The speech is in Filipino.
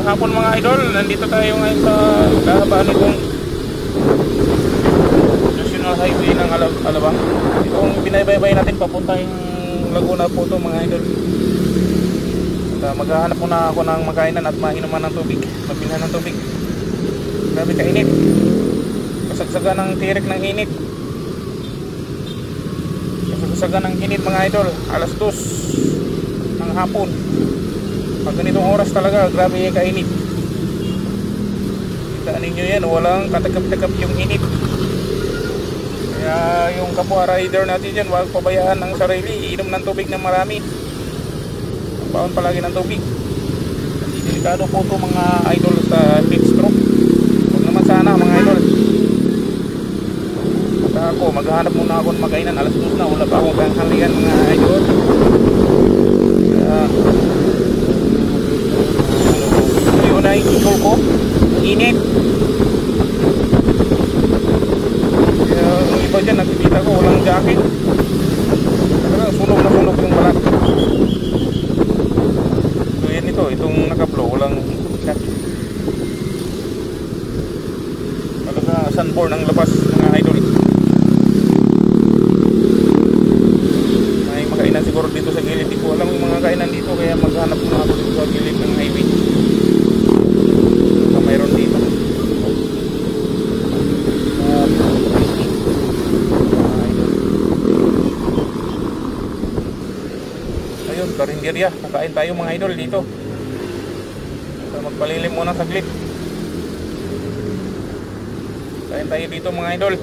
hapon mga idol, nandito tayo ngayon sa kahabaan nitong National Highway ng Alabang. Itong binaybay natin papuntang Laguna po ito mga idol. At maghahanap muna ako ng makainan at mainuman ng tubig, mabilhan ng tubig. Grabe kainit, kasagsagan ng tirik ng init, kasagsagan ng init mga idol. Alas 2 ng hapon. Pag ganitong oras talaga, grabe yung kainit. Kita ninyo yan, walang katakap-takap yung init. Kaya yung kapwa rider natin dyan, huwag pabayaan ng sarili, inom ng tubig na marami. Baon palagi ng tubig. Kasi delikado po ito mga idol sa heat stroke. Huwag naman sana mga idol. At ako, maghahanap muna ako ng makainan. Alas 2 na, wala pa akong tanghalian mga idol. Kaya yun na ikol ko, init. Kaya yung iba dyan, nakikita ko walang jacket. Talagang sunog na sunog yung balat. So yan ito, itong nakaplo, walang jacket. Talaga sunburn ang labas mga idol. May makainan siguro dito sa gilid. Di ko alam yung mga kainan dito, kaya maghanap muna ako dito sa gilid ng highway. Mayroon dito. Ayun, karinderya. Kakain tayo mga idol dito. So, magpalilim muna saglit. Kain tayo dito mga idol.